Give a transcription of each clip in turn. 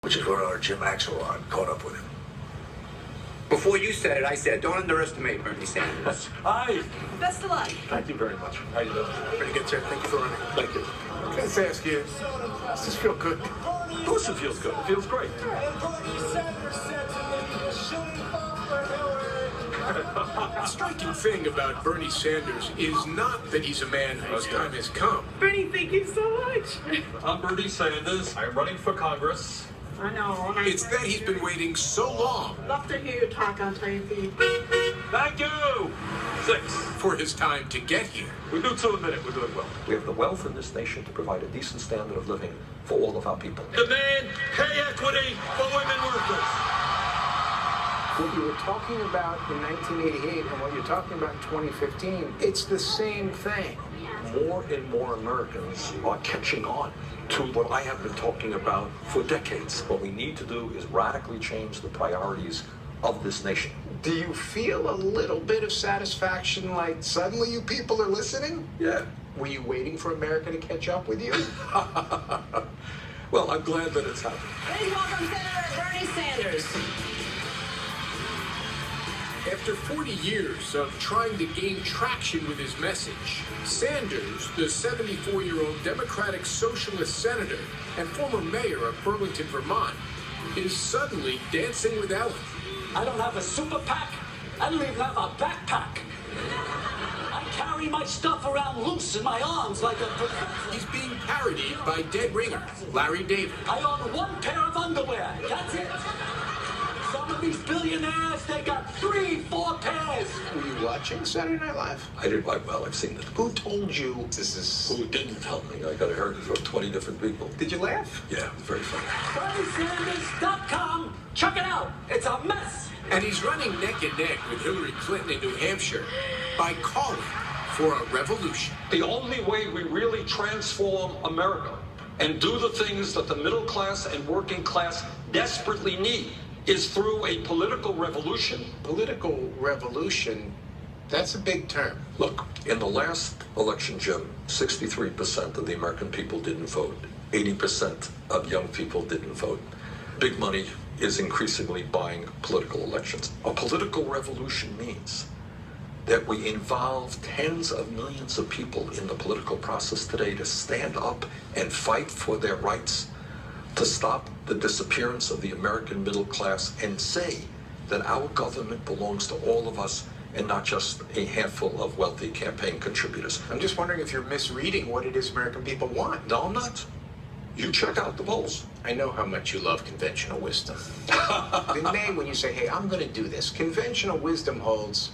which is where our Jim Axelrod caught up with him. Before you said it, I said, don't underestimate Bernie Sanders. Hi. Best of luck. Thank you very much. How you doing? Pretty good, sir. Thank you for running. Thank you. Can I just ask you, does this feel good? Of course it feels good. It feels great. The striking thing about Bernie Sanders is not that he's a man whose time has come. Bernie, thank you so much. I'm Bernie Sanders. I'm running for Congress. I know. It's that he's been waiting so long Love to hear you talk on TV. Thank you. 6. for his time to get here. We do 2 a minute. We're doing well. We have the wealth in this nation to provide a decent standard of living for all of our people. Demand pay equity for women workers. What you were talking about in 1988 and what you're talking about in 2015, it's the same thing. More and more Americans are catching on to what I have been talking about for decades. What we need to do is radically change the priorities of this nation. Do you feel a little bit of satisfaction, like suddenly you people are listening? Yeah. Were you waiting for America to catch up with you? Well, I'm glad that it's happening. Please welcome Senator Bernie Sanders. After 40 years of trying to gain traction with his message, Sanders, the 74-year-old Democratic Socialist senator and former mayor of Burlington, Vermont, is suddenly dancing with Ellen. I don't have a super PAC. I don't even have a backpack. I carry my stuff around loose in my arms like a professor. He's being parodied by dead ringer Larry David. I own 1 pair of underwear. That's it. Some of these billionaires, they got 3, 4 pairs. Were you watching Saturday Night Live? I did quite well. I've seen it. Who told you this is... Who didn't tell me? I got heard it from 20 different people. Did you laugh? Yeah, it was very funny. BernieSanders.com. Check it out. It's a mess. And he's running neck and neck with Hillary Clinton in New Hampshire by calling for a revolution. The only way we really transform America and do the things that the middle class and working class desperately need is through a political revolution. Political revolution, that's a big term. Look, in the last election, Jim, 63% of the American people didn't vote. 80% of young people didn't vote. Big money is increasingly buying political elections. A political revolution means that we involve tens of millions of people in the political process today to stand up and fight for their rights, to stop the disappearance of the American middle class, and say that our government belongs to all of us and not just a handful of wealthy campaign contributors. I'm just wondering if you're misreading what it is American people want. No, I'm not. You check out the polls. I know how much you love conventional wisdom. In May, when you say, hey, I'm going to do this, conventional wisdom holds.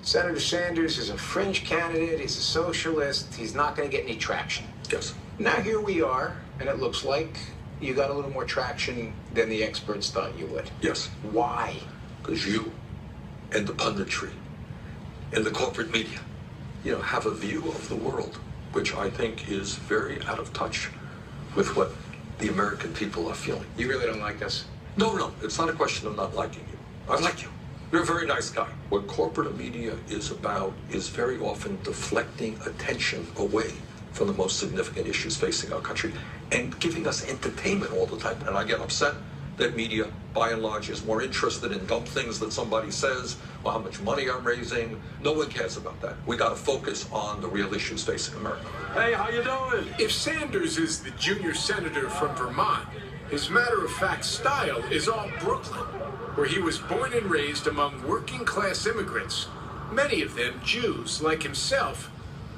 Senator Sanders is a fringe candidate. He's a socialist. He's not going to get any traction. Yes. Now here we are, and it looks like you got a little more traction than the experts thought you would. Yes. Why? Because you and the punditry and the corporate media, have a view of the world which I think is very out of touch with what the American people are feeling. You really don't like us? No, it's not a question of not liking you. I like you. You're a very nice guy. What corporate media is about is very often deflecting attention away from the most significant issues facing our country and giving us entertainment all the time. And I get upset that media, by and large, is more interested in dumb things that somebody says or how much money I'm raising. No one cares about that. We got to focus on the real issues facing America. Hey, how you doing? If Sanders is the junior senator from Vermont, his matter-of-fact style is all Brooklyn, where he was born and raised among working-class immigrants, many of them Jews like himself,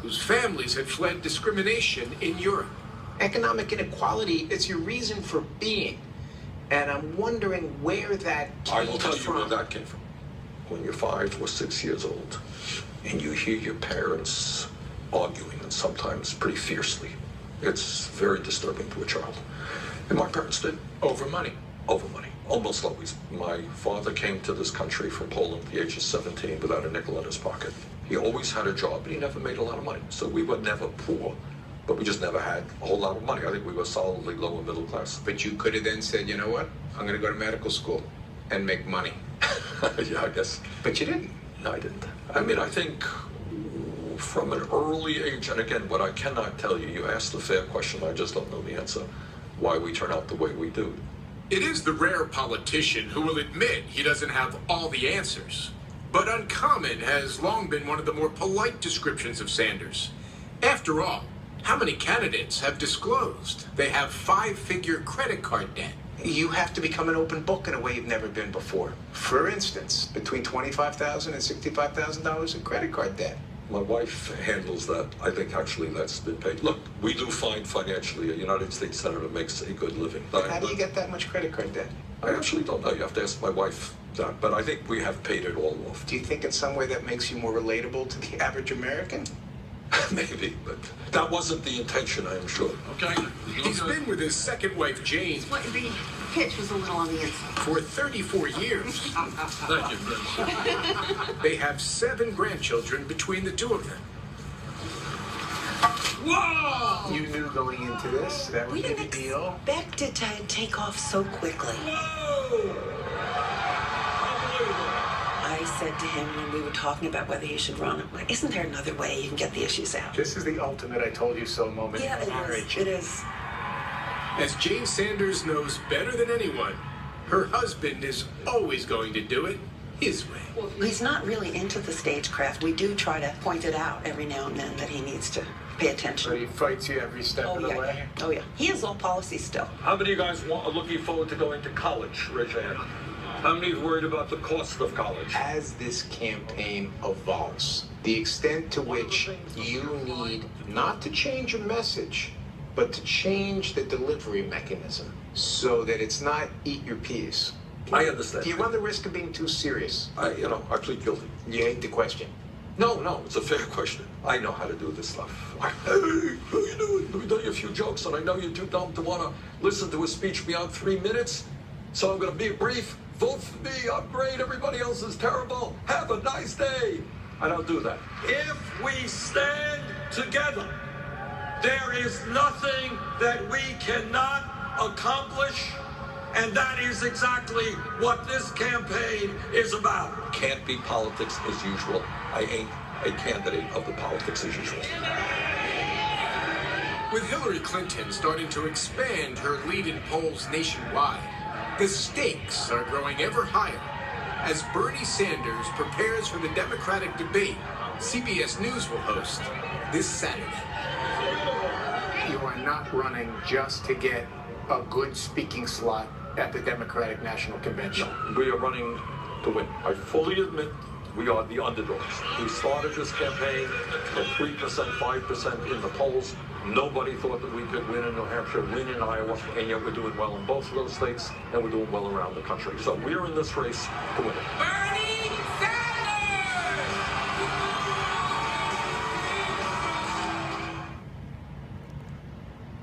whose families had fled discrimination in Europe. Economic inequality is your reason for being. And I'm wondering where that came from. I will tell you where that came from. When you're 5 or 6 years old and you hear your parents arguing, and sometimes pretty fiercely, it's very disturbing to a child. And my parents did. Over money. Over money. Almost always. My father came to this country from Poland at the age of 17 without a nickel in his pocket. He always had a job, but he never made a lot of money. So we were never poor, but we just never had a whole lot of money. I think we were solidly lower middle class. But you could have then said, you know what? I'm going to go to medical school and make money. Yeah, I guess. But you didn't. No, I didn't. I mean, I think from an early age, and again, what I cannot tell you, you asked a fair question, I just don't know the answer, why we turn out the way we do. It is the rare politician who will admit he doesn't have all the answers. But uncommon has long been one of the more polite descriptions of Sanders. After all, how many candidates have disclosed they have five-figure credit card debt? You have to become an open book in a way you've never been before. For instance, between $25,000 and $65,000 in credit card debt. My wife handles that. I think actually that's been paid. Look, we do fine financially. A United States Senator makes a good living. How do you get that much credit card debt? I actually don't know. You have to ask my wife that. But I think we have paid it all off. Do you think in some way that makes you more relatable to the average American? Maybe, but that wasn't the intention, I am sure. Okay. He's been with his second wife, Jane, What, the pitch was a little on the inside. for 34 years. Thank you, Chris. They have 7 grandchildren between the two of them. Whoa! You knew going into this that would We be the didn't deal. expect it to take off so quickly. Whoa! Unbelievable. I said to him when we were talking about whether he should run, I'm like, isn't there another way you can get the issues out? This is the ultimate I told you so moment Yeah, in marriage. it is. As Jane Sanders knows better than anyone, her husband is always going to do it his way. He's not really into the stagecraft. We do try to point it out every now and then that he needs to pay attention. But he fights you every step Oh of the yeah, way. oh yeah. He is all policy still. How many of you guys are looking forward to going to college? Raise your hand. How many are worried about the cost of college? As this campaign evolves, the extent to which you need not to change your message, but to change the delivery mechanism so that it's not eat your peas. I understand. Do you run the risk of being too serious? I plead guilty. You hate the question. No, it's a fair question. I know how to do this stuff. Hey, how you doing? Let me tell you a few jokes, and I know you're too dumb to want to listen to a speech beyond 3 minutes, so I'm going to be brief. Vote for me. I'm great. Everybody else is terrible. Have a nice day. I don't do that. If we stand together, there is nothing that we cannot accomplish, and that is exactly what this campaign is about. Can't be politics as usual. I ain't a candidate of the politics as usual. With Hillary Clinton starting to expand her lead in polls nationwide, the stakes are growing ever higher as Bernie Sanders prepares for the Democratic debate CBS News will host this Saturday. You are not running just to get a good speaking slot at the Democratic National Convention. We are running to win. I fully admit we are the underdogs. We started this campaign at 3%, 5% in the polls. Nobody thought that we could win in New Hampshire, win in Iowa, and yet we're doing well in both of those states, and we're doing well around the country. So we're in this race to win it.